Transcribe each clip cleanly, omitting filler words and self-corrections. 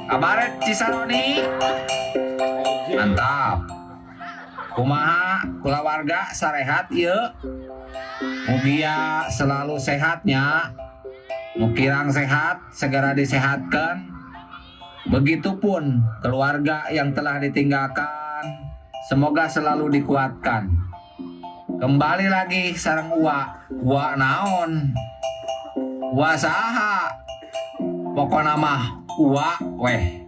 Kabaret Cisaroni. Mantap. Kumaha kulawarga sarehat ieu? Mugia selalu sehatnya. Mukirang sehat segera disehatkan. Begitupun keluarga yang telah ditinggalkan, semoga selalu dikuatkan. Kembali lagi sareng Uwa naon? Uwa saha? Pokona mah Uwa weh.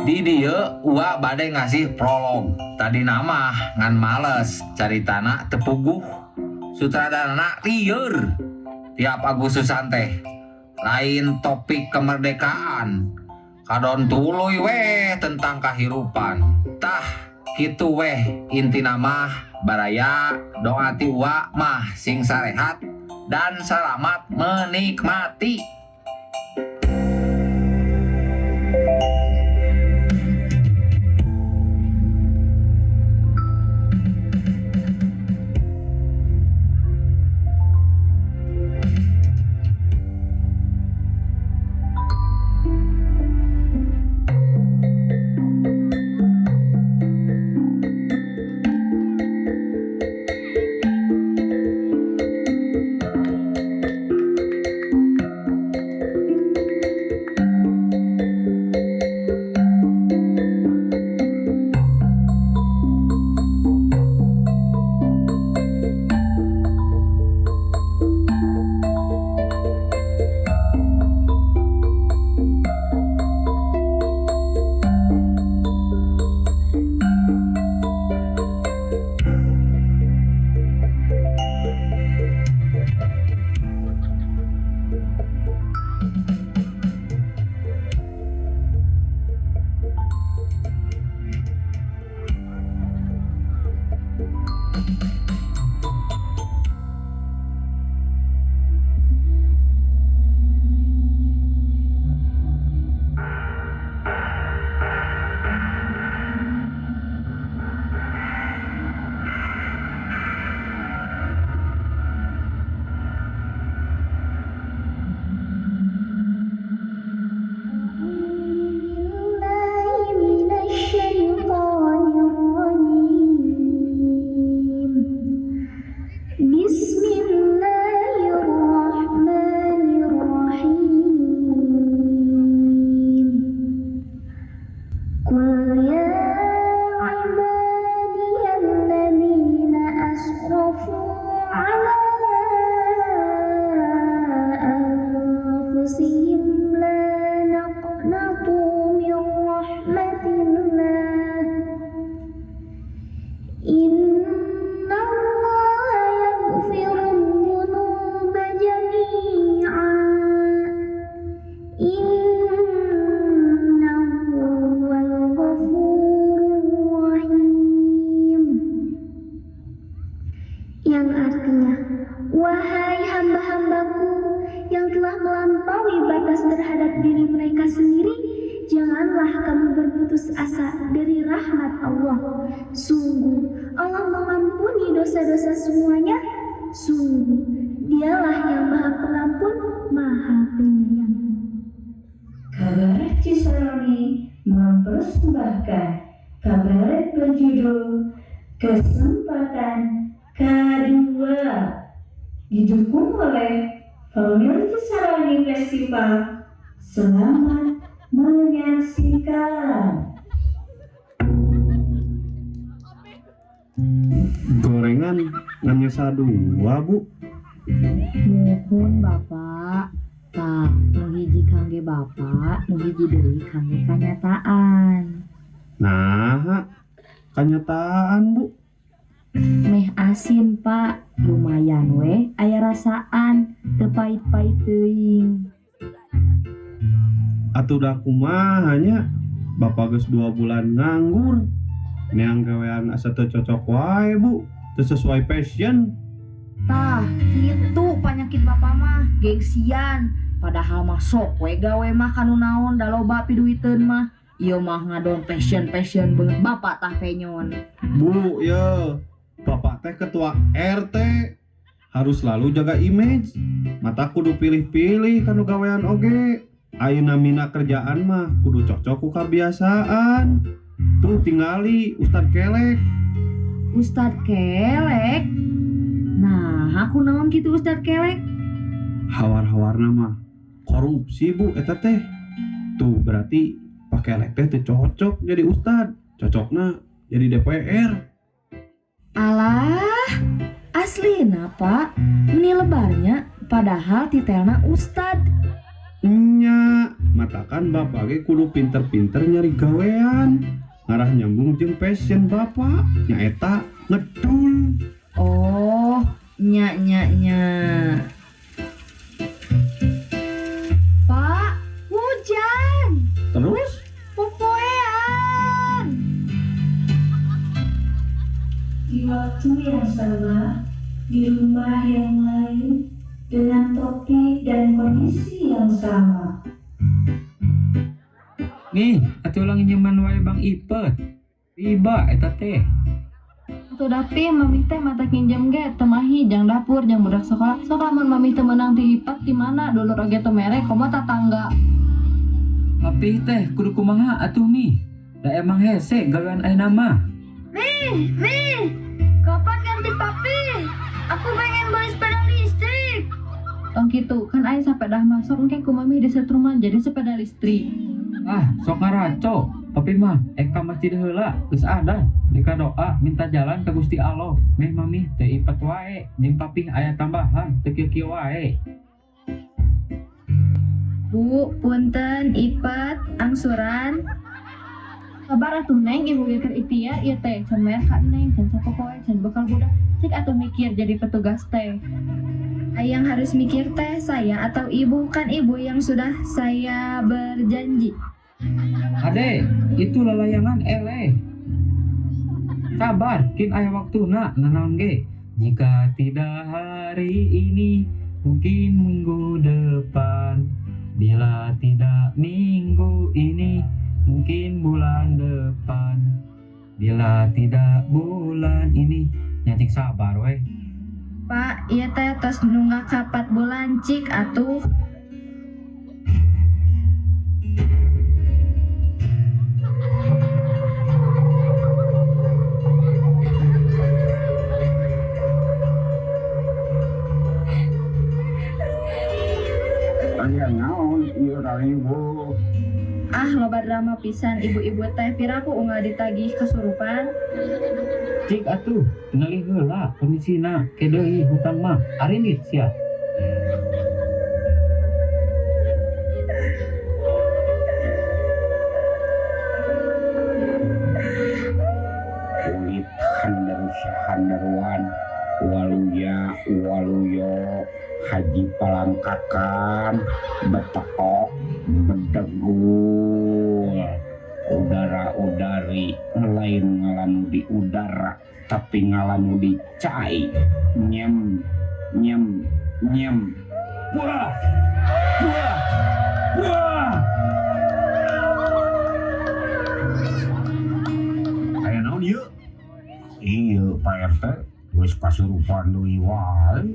Di dieu Uwa bade ngasih prolog. Tadi nama ngan males caritana tepuguh. Sutradarana lieur. Tiap Agustusan teh lain topik kemerdekaan. Kadon tuluy weh tentang kahirupan. Tah kitu weh inti nama baraya doa ti Uwa mah sing sarehat dan selamat menikmati. Wahai hamba-hambaku yang telah melampaui batas terhadap diri mereka sendiri, janganlah kamu berputus asa dari rahmat Allah. Sungguh Allah mengampuni dosa-dosa semuanya. Sungguh Dialah yang Maha Pengampun, Maha Penyayang. Kabaret Cisaroni mempersembahkan kabaret berjudul Kesempatan Kedua, didukung oleh Family Cisaroni Festival. Selamat menyaksikan. Gorengan nganyesa dua, Bu. Muhun Bapak. Tah, nu hiji kangge Bapak, nu hiji deui kangge kanyataan. Nah, kanyataan, Bu. Meh asin, Pak. Lumayan we aya rasaan, teu pait-pait teuing. Atuh da kumaha nya? Bapak geus 2 bulan nganggur. Neang gawean asa teu cocok wae, Bu. Teu sesuai passion. Tah, kitu panyakit Bapak mah, gengsian. Padahal mah sok we gawe mah kanu naon da loba piduiteun mah. Ieu mah ngadon passion banget Bapak tah penyon. Bu, ya. Bapak teh ketua RT. Harus selalu jaga image. Mata kudu pilih-pilih kanu gawean oge. Ayeuna mina kerjaan mah kudu cocok ku kebiasaan. Tuh tingali Ustad Kelek. Ustad Kelek. Nah, aku naon gitu Ustad Kelek? Hawar-hawarna mah korupsi Bu eta teh. Tuh berarti Pak Kelek teh teu cocok jadi ustad. Cocokna jadi DPR. Alah, aslina Pak, meni lebarnya padahal titelna Ustad. Nya, matakan bapak ge kudu pinter-pinter nyari gawean. Ngarah nyambung jeung passion bapak. Nyaeta ngedul. Oh, nya. Pak, hujan. Terus Popoean. Di waktu yang sama, di rumah yang lain, dengan topik dan kondisi yang sama. Nih, atuh ulangi nyaman wae Bang Ipet. Tiba eta teh. Atuh dapi mamih teh mata kinjem ge temahi jang dapur jang budak sekolah. Sok lamun mamih teh menang ti hipat di mana dulu oge teu mere komo tatangga. Tapi teh kudu kumaha atuh Mi? Da emang hese gawean ayeuna mah. Mi, kapan ganti papi? Aku pengen beli sepeda listrik. Tong kitu kan aya sepeda masuk engke ku mamih disetruman jadi sepeda listrik. Ah, sok ngaraco. Tapi mah eka masjid heula geus ada. Deka doa minta jalan ka Gusti Allah. Meh mami teu ipet wae, jeung papih aya tambahan teu kieu-kieu wae. Bu, punten, Ipat, angsuran. Sabar atuh Neng, ibu ge keur ikhtiar ieu teh can mer ka Neng, can sapopoe, can bekal budak. Cek atuh mikir jadi petugas teh. Yang harus mikir teh saya atau ibu, kan ibu yang sudah saya berjanji. Ade, itu lalayangan eleh. Sabar, kin aya waktuna nanaon ge. Jika tidak hari ini, mungkin minggu depan. Bila tidak minggu ini, mungkin bulan depan. Bila tidak bulan ini, nyatik sabar weh. Pak, iya teh tos nunggak kapat bulan cik atuh. Aya naon ieu ibu? Ah, loba drama pisan ibu-ibu teh piraku unggal ditagih kesurupan. Cik atuh, ngalih heula kondisina kedeui hutang mah arinit sia. Kulit handaruan waluya waluyo haji palangkakan betekok bedegul udara-udari lain ngalanu di udara tapi ngalanu di cai nyem wah aya naon ieu ieu Pak RT geus kasurupan deui wae.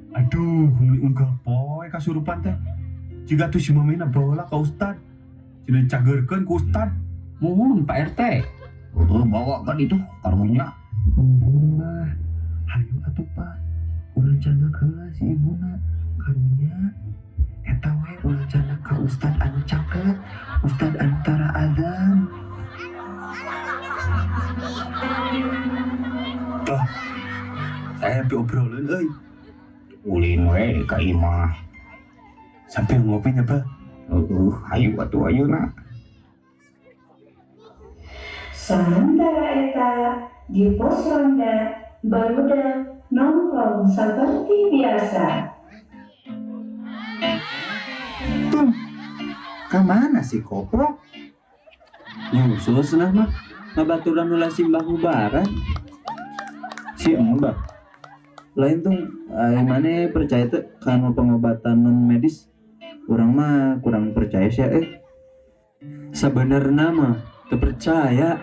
Aduh, enggak poe kasurupan teh. Jiga tuh si mamina bawa ka ustad. Cina cagerkeun ku ustad. Muhun Pak RT. Bawa kan itu karunya. Mah, hayu atuh Pak. Urang canda heula si ibuna karunya. Eta we urang canda ka ustad anu caket, ustad antara azam. Tah, saya obrolin euy. Ulin we ka imah. Sampai ngopi nya, Pak. Hayu atuh ayeuna. Sementara eta di pos ronda barudak nongkrong seperti biasa. Tung, kamana si koprok? Nyusul senah mah ngabaturan ulah simbah mubarak. Si Mbak. Lain tuh mana percaya tuh karena pengobatan non medis. Kurang mah kurang percaya sih Sebenarnya mah terpercaya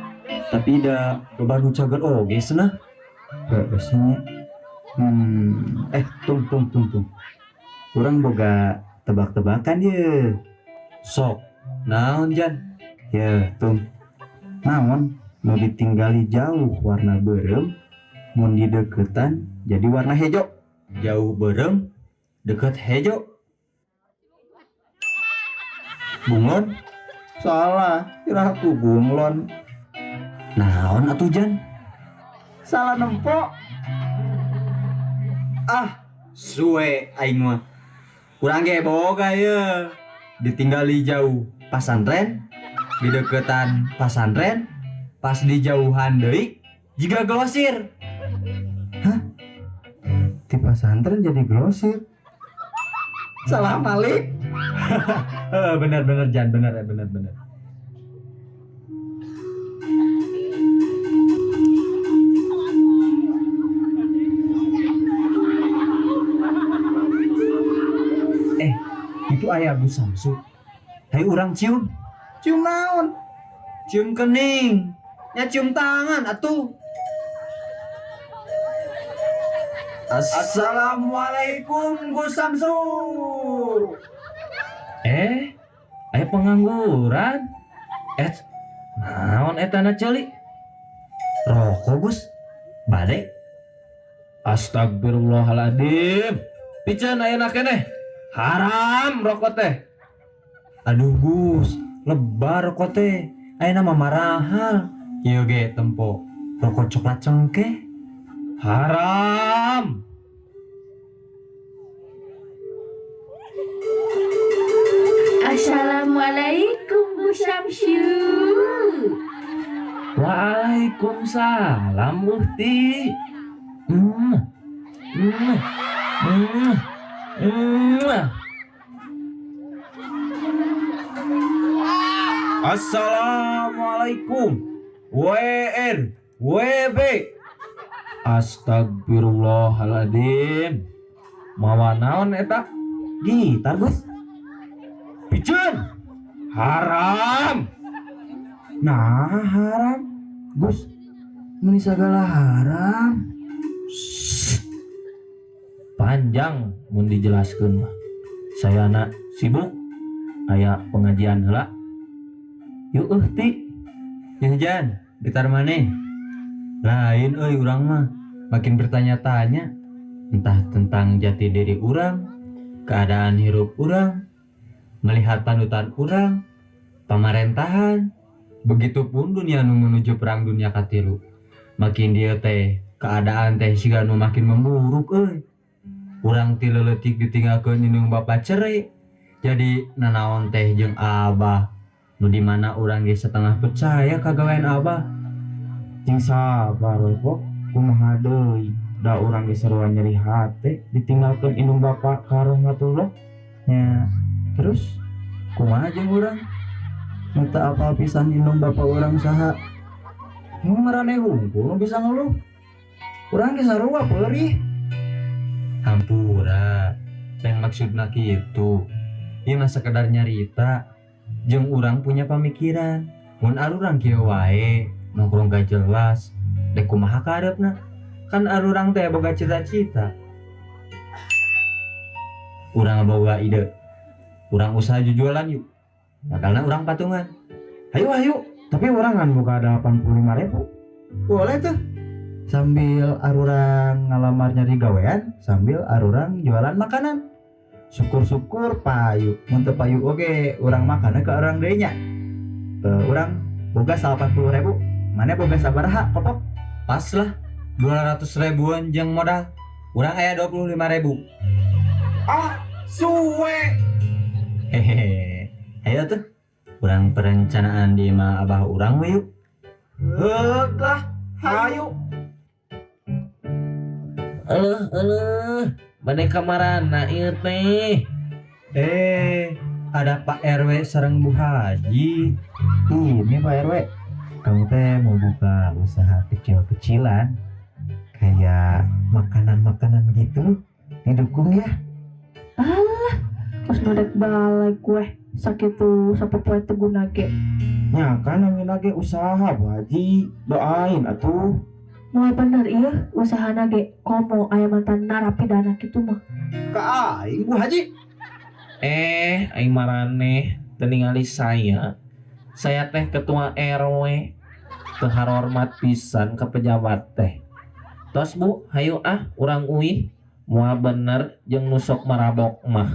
tapi dah loba nu cager oge senah. Biasanya. Tung. Kurang boga tebak-tebakan ye. Sok, naon Jan? Ya, tum. Naon? Mau ditinggali jauh warna berem, mau di deketan jadi warna hejo. Jauh berem, deket hejo. Bunglon? Salah, kira aku bunglon. Naon atuh Jan? Salah nempok. Ah, suwe aing mah. Kurang ge boga ya. Ditinggali jauh pasantren, di deketan pasantren, pas di jauhan deui jiga glosir. Hah? Di pasantren jadi glosir? Salah malik. Bener Jan, bener. Itu ayah Bu Samsu. Hai urang cium. Cium naon? Cium kening. Ya cium tangan atuh. Assalamualaikum Bu Samsu. Aya pengangguran. Naon eta na ceuli? Rokok Gus. Bade. Astagfirullahaladzim. Pican ayeuna keneh. Haram rokok teh. Aduh Gus, lebar rokok teh. Ayeuna mah marahal. Ieu ge tempo rokok coklat cengkeh. Haram. Assalamualaikum Bu Samsu. Waalaikumsalam Uhti. Assalamualaikum. WR, WB. Astagfirullahaladzim. Mawa naon eta? Gitar Gus. Pican. Haram. Nah haram Gus. Meni sagala haram. Panjang mun dijelaskeun mah. Sayana sibuk aya pengajian heula. Yuk Ti. Yang Jan, gitar maneh. Lain euy urang mah makin bertanya-tanya entah tentang jati diri urang, keadaan hirup urang, melihat panutan urang, pamarentahan, begitupun dunia nu menuju perang dunia katilu. Makin dia teh keadaan teh siga nu makin memburuk euy. Urang ti leuletik ditinggalkeun indung bapa cerai. Jadi nanaon teh jeung abah nu di mana urang ge setengah percaya kagawean abah. Jeung sabar we pok, kumaha deui da urang ge sarua nyeri hate ditinggalkeun indung bapa ka rahmatullah. Nya, terus kumaha jeung urang? Minta apa pisan indung bapa urang saha? Nu marane hungkul nu bisa ngeluh. Urang ge sarua peurih. Hampura, lain maksudna kitu. Ieu mah sekedar nyarita. Jeung urang punya pamikiran. Mun arurang kieu wae, nongkrong gak jelas. Dek kumaha kareupna? Kan arurang teh boga cita-cita. Urang boga ide. Urang usaha jujualan yuk. Bakalna urang patungan. Hayu, tapi urang kan boga ada 85.000. Boleh tuh. Sambil arurang ngalamar nyari gawean, sambil arurang jualan makanan. Syukur-syukur payu, mun teu payu oge urang makanna ke urang deui nya. Urang boga 80.000, mana boga sabaraha kopok? Pas lah, 200.000-an jeung modal. Urang aya 25.000. Ah, suwe. Hehehe. Ayo tuh. Urang perencanaan di imah abah urang we yuk. Heuk lah, hayu. Bade kamarana ieu teh. Ada Pak RW sareng Bu Haji. Ini Pak RW, kamu teh mau buka usaha kecil-kecilan kayak makanan-makanan gitu, didukung ya. Alah, pas nodek balai kue sakitu sapopoe teu guna ge. Ya kan namina ge usaha Bu Haji, doain atuh. Mulai bener iya usahana ge komo aya mantan narapidana kitu mah. Ka aing Bu Haji. Aing marane teningali saya teh ketua RW teu hormat pisan ke pejabat teh. Tos Bu, hayu urang uih moal bener jeung nusok marabok mah.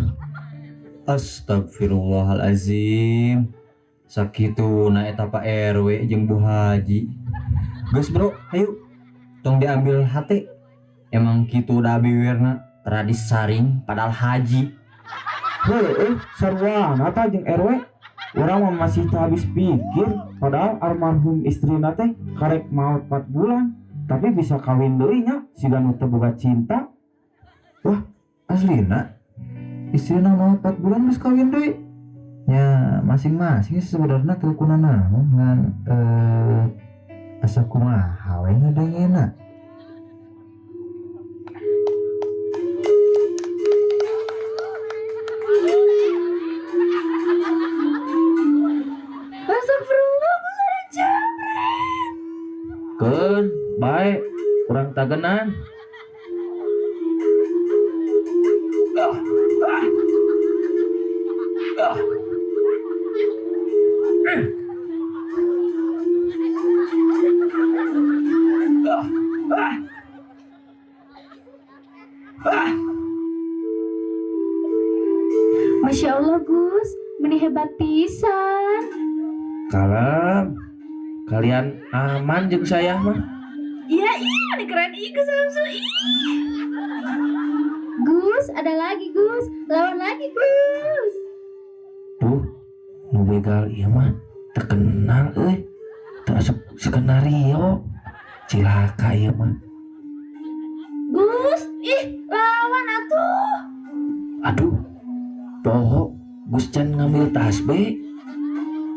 Astagfirullahalazim. Sakituna eta Pak RW jeung Bu Haji. Geus bro, hayu tong diambil hati. Emang kitu da biwirna tradis saring padahal haji. Sarwana tah jeung RW. Urang mah masih teu habis pikir, padahal almarhum istrina teh karek maot 4 bulan, tapi bisa kawin deui nya siga nu teu boga cinta. Wah, aslina istrina mau 4 bulan geus kawin deui. Ya, masing-masing sebenarnya kekunan naon ngan asa kumaha we ngadengena. Keun, bae, urang tagenan. Masya Allah Gus, meni hebat pisan. Kalem, kalian aman jeung saya mah. Iya, ini keren Gus Samsu. Gus, ada lagi Gus, lawan lagi Gus. Tuh, nu begal ieu mah terkenal euy. Teu asup skenario. Cilaka ieu mah. Gus, lawan atuh. Aduh, poho Gus Can ngambil tasbih.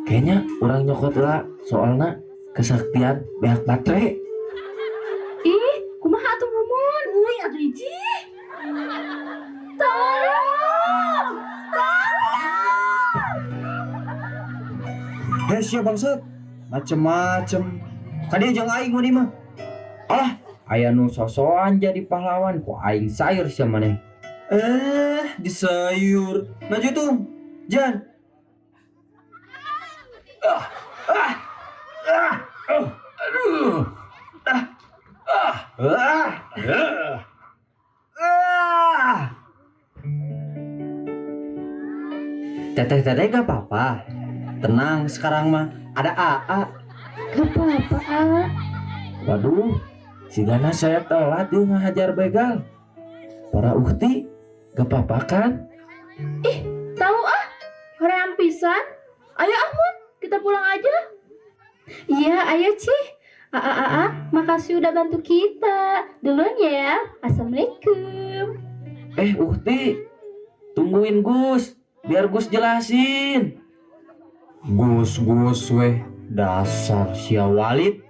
Kayaknya orang nyokot lah, soalnya kesaktian beak baterai. Kumaha atuh Mumun? Uy, atuh hiji. Tolong! Sia bangsat, macem-macem. Kadieu jeung aing mah mah. Alah, aya nu sosokan jadi pahlawan ku aing sayur sia maneh. Disayur. Maju tuh, Jan. Teteh gak apa-apa. Tenang sekarang mah ada AA. Gak apa-apa, A. Waduh, sigana saya telat dia ngahajar begal. Para ukti, gak apa-apa kan? Tahu hoream pisan. Ayo Mun, kita pulang aja. Iya, ayo Cih. Makasih udah bantu kita. Duluan ya. Assalamualaikum. Ukti, tungguin Gus, biar Gus jelasin. Gus weh, dasar sia Walid.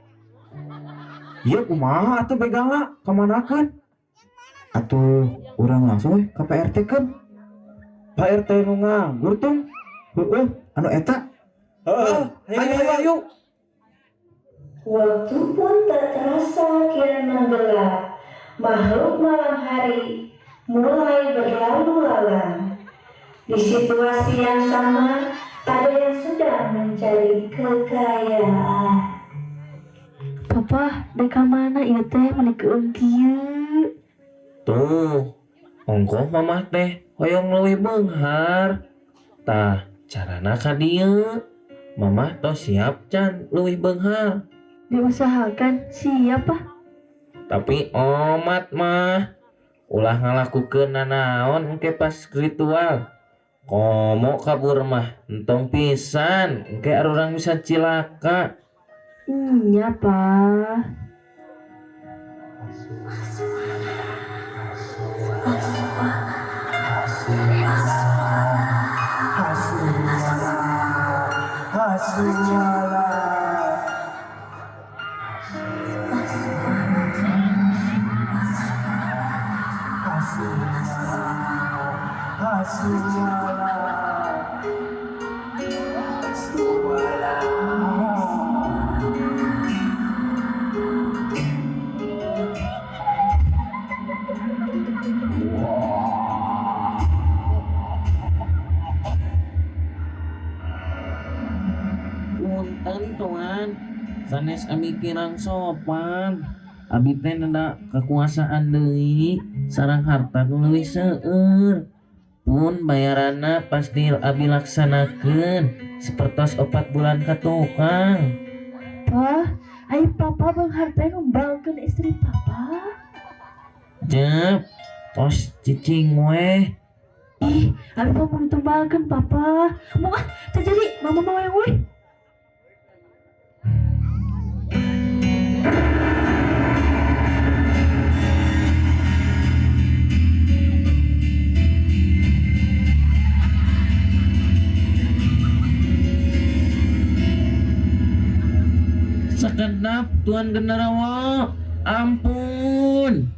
Iya kumaha atuh begalna kamanakeun? Atuh urang langsung we ka Pak RT kan? Pak RT nu nganggur tuh. Heueuh, Anu eta ayo. Waktu pun tak terasa kian menggelap. Makhluk malam hari mulai berlalu lalang. Di situasi yang sama, ada yang sedang mencari kekayaan. Papa, deka mana ieu teh menikeun kieu? Tuh, ongkoh mamah teh hoyong leuwih beunghar. Tah, carana ka dieu. Mamah tos siap can leuwih beunghar. Diusahakan siapa? Tapi omat mah ulah ngalakukeun nanaon engke pas ritual. Komo kabur mah entong pisan engke arurang bisa cilaka. Iya, Pak. punten tuan. Sanes abi kirang sopan. Abi teh neda kekuasaan deui sareng harta nu leuwih seueur. Pun bayaranna pasti abi laksanakeun sapertos 4 bulan ka tukang. Wah, ai papa beung harta numbalkeun istri papa. Jep, tos cicing weh. Ih, abi mah mau ditumbalkeun papa. Mau terjadi mama mau yang weh. Sekedap tuan genderuwo, ampun.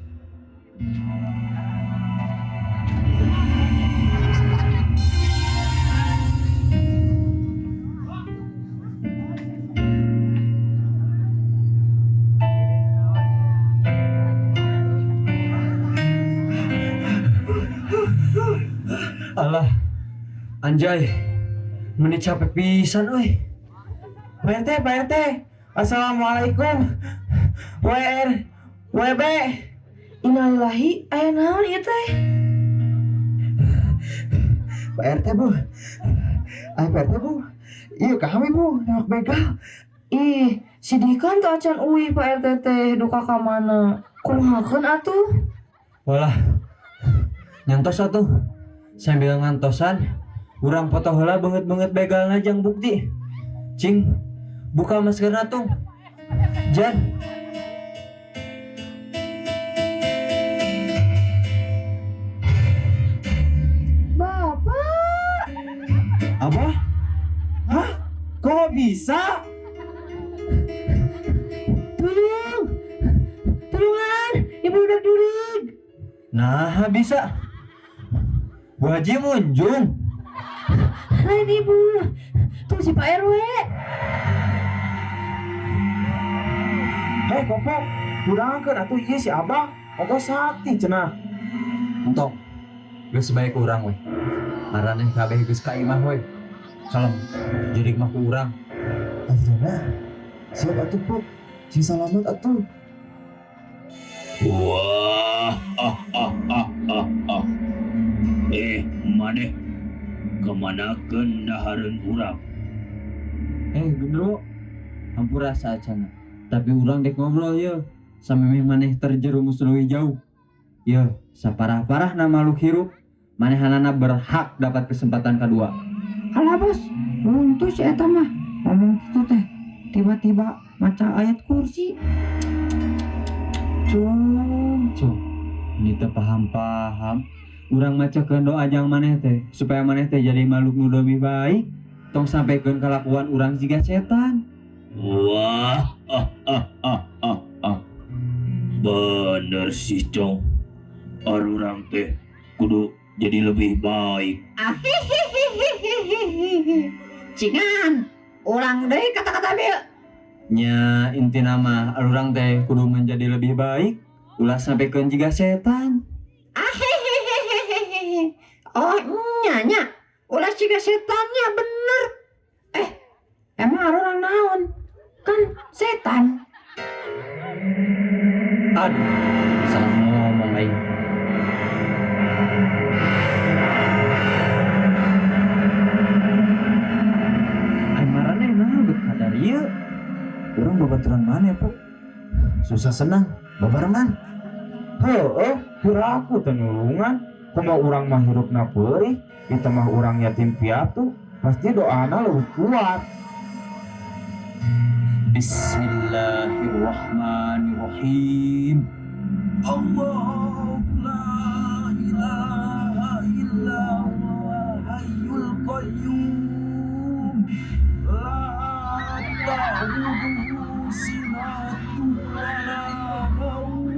Alah, anjay, meni capek pisan euy. Pak RT, Assalamualaikum. WB. Innalillahi, aya naon ieu teh? Pak RT bu, Pak RT bu, iya kami bu, newak begal. Ih, si Dikan teu acan uwi Pak RT teh duka ka mana? Kumahakeun atuh? Walah, nyantos atuh. Sambil ngantosan, urang foto heula beungeut-beungeut begalna jang bukti. Cing, buka maskerna tuh. Jan. Bapak, Abah? Hah? Kok bisa? tolongan, ibu udah durig. Nah, bisa. Bu Haji munjung. Lain ibu, tuh si Pak RW. Kopok, kurangkeun atuh ieu si Abah. Ogo sakti cenah. Entok. Geus bae ku urang we. Maraneh kabeh geus kaimah we. Kalem, jurig mah ku urang. Akhirnya, siap atuh pok, si salamet atuh. Wah, maneh kemanakeun dahareun urang? Gendro. Hampura saacana. Tapi urang dek ngobrol ye. Samemeh maneh terjerumus leuwih jauh. Ye, saparah-parah na makhluk hirup, manehanana berhak dapat kesempatan kedua. Alah bos, buntu si eta mah ngomong gitu teh. Tiba-tiba maca ayat kursi. Cung. Ini teh paham-paham. Urang macakeun doa jang maneh teh supaya maneh teh jadi makhluk nu lebih baik. Tong sampaikeun kalakuan urang jiga setan. Wah, bener sih Cong. Arurang teh kudu jadi lebih baik. Cingan, ulang deui kata-kata dia. Nya inti nama urang teh kudu menjadi lebih baik. Ulah sampaikeun jiga setan. Oh nyanya, ulah ciga setannya bener. Emang orang naon? Kan setan. Aduh, salah ngomong aing. Aing maraneh nah bekadar ieu. Urang babaturan mana pok? Susah senang, babarengan. Heueuh, piraku teh nulungan. Kumaha urang mah hirupna peurih, kita mah urang yatim piatu, pasti doana leuwih kuat. Bismillahirrahmanirrahim. Allahu la ilaha illa huwal hayyul qayyum. La ta'khudhuhu sinatun wa la nawm.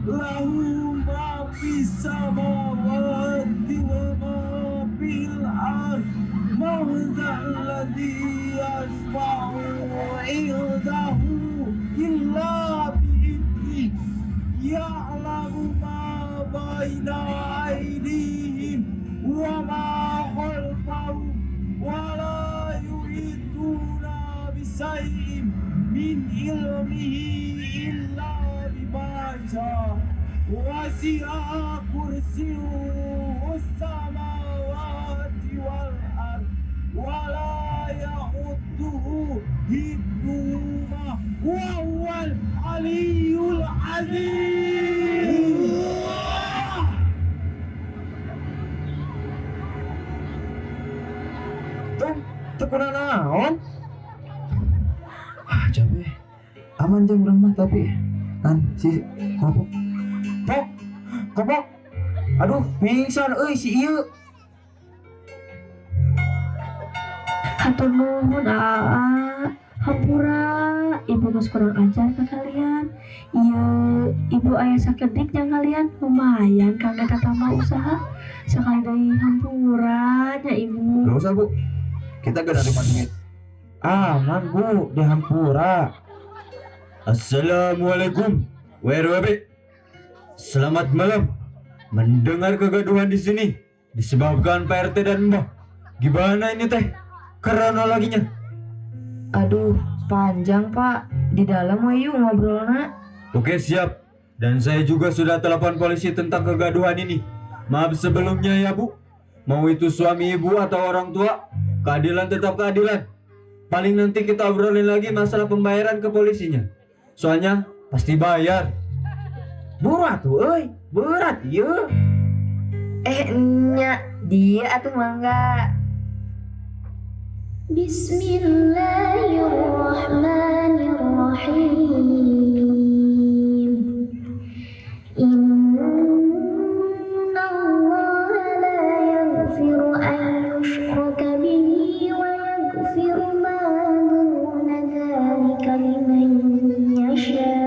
Lahu ma fis samawati wa ma fil ardh. Man dzal ladzi yashfa'u 'indahu illa bi'idhnihi. Ya'lamu ma baina aydihim wa ma khalfahum wa la yuhituna شيء من علمه إلا بما شاء وسع كرسيه السماوات والأرض ولا يؤوده حفظهما وهو العلي العظيم. Teu kunaon naon? Capek. Aman jeung urang mah tapi kan si kopok. Kopok. Aduh, pingsan euy si ieu. Hatur nuhun hampura ibu geus kurang ajar ka kalian. Ieu ibu aya sakedik jeung kalian lumayan kangge tatama usaha. Sakali deui hampura nya ibu. Gak usah, Bu. Kita gak ada duit. Aman Bu, di Hampura. Assalamualaikum, WRWB. Selamat malam. Mendengar kegaduhan di sini disebabkan Pak RT dan Mbah. Gimana ini teh? Kronologinya? Aduh, panjang Pak. Di dalam ayo ngobrolna. Oke, siap. Dan saya juga sudah telepon polisi tentang kegaduhan ini. Maaf sebelumnya ya Bu. Mau itu suami ibu atau orang tua, keadilan tetap keadilan. Paling nanti kita obrolin lagi masalah pembayaran ke polisinya. Soalnya pasti bayar. Berat tuh euy, berat ieu. Nya dia atuh mangga. Bismillahirrahmanirrahim. Inna Allah la yaghfiru an yushraka bihi wa yaghfiru ma duna dzalika liman yasha.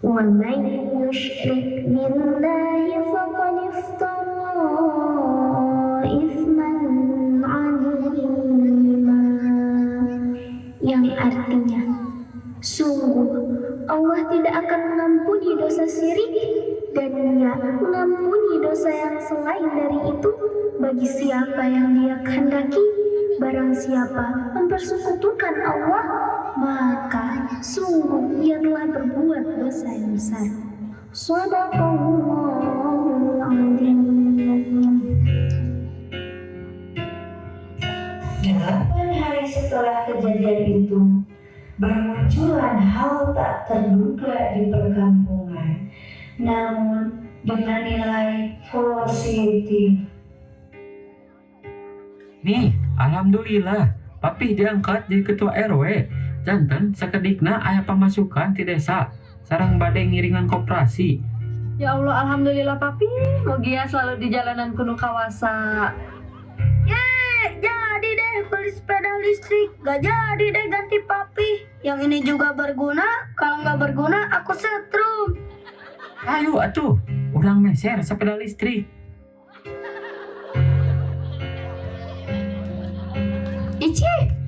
Wa man yushrik billahi faqad iftara itsman 'azima. Yang artinya, sungguh Allah tidak akan mengampuni dosa syirik dan Dia mengampuni dosa yang selain dari itu bagi siapa yang Dia kehendaki. Barang siapa mempersekutukan Allah, maka sungguh ia telah berbuat dosa yang besar. Shadaqallahul adzim. 8 hari setelah kejadian itu, bermunculan hal tak terduga di perkampungan, namun dengan nilai positif. Nih, alhamdulillah, Papih diangkat jadi ketua RW. Janten sakedikna aya pemasukan ti desa, sareng bade ngiringan koperasi. Ya Allah, alhamdulillah Papi. Mugia selalu di jalanan kuno kawasa. Jadi deh beli sepeda listrik, gak jadi deh ganti Papi. Yang ini juga berguna, kalau nggak berguna aku setrum. Ayo atuh, ulang meser sepeda listrik.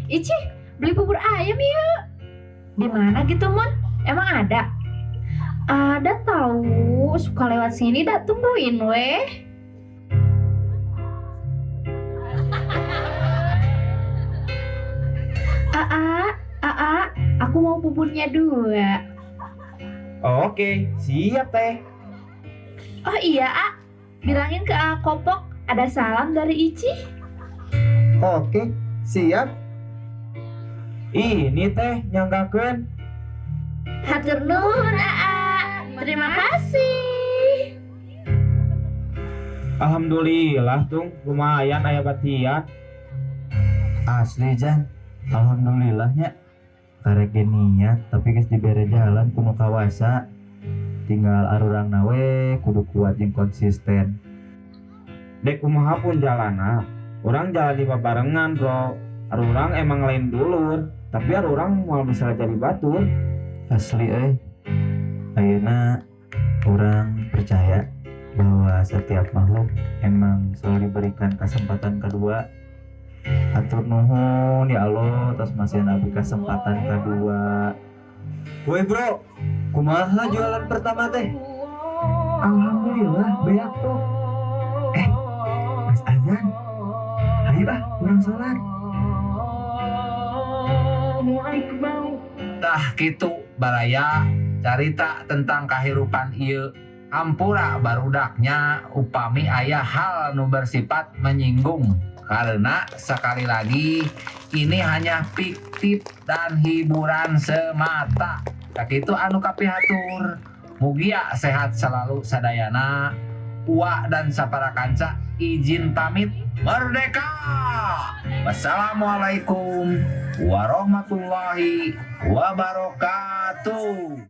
Ici, beli bubur ayam yuk. Di mana gitu, Mun? Emang ada? Ada tahu, suka lewat sini dah tungguin weh. Aku mau buburnya 2. Oke, siap teh. Oh iya, bilangin ke Kopok ada salam dari Ici. Oke, siap. Ini teh nyanggakeun. Hatur nuhun, terima kasih. Alhamdulillah tung, lumayan aya batian. Asli Jan, alhamdulillahnya. Karek ge niat tapi geus dibere jalan kuno kawasa. Tinggal arurang nawe kudu kuat jeung konsisten. Dek kumaha pun jalana, urang jalan di barengan bro. Arurang emang lain dulur, tapi arurang mau bisa jadi batur. Asli ayeuna orang percaya bahwa setiap makhluk emang selalu diberikan kesempatan kedua. Atur nuhun ya Allah atas masih nabi kesempatan kedua. Woi bro, kumaha jualan pertama teh? Alhamdulillah beak tuh. Mas azan. Ayo urang sholat. Tah kitu baraya carita tentang kahirupan ieu hampura barudaknya upami aya hal nu bersifat menyinggung karena sekali lagi ini hanya fiktif dan hiburan semata. Sakitu anu kapihatur mugia sehat selalu sadayana. Uwa dan sapara kanca izin pamit. Merdeka! Wassalamualaikum warahmatullahi wabarakatuh.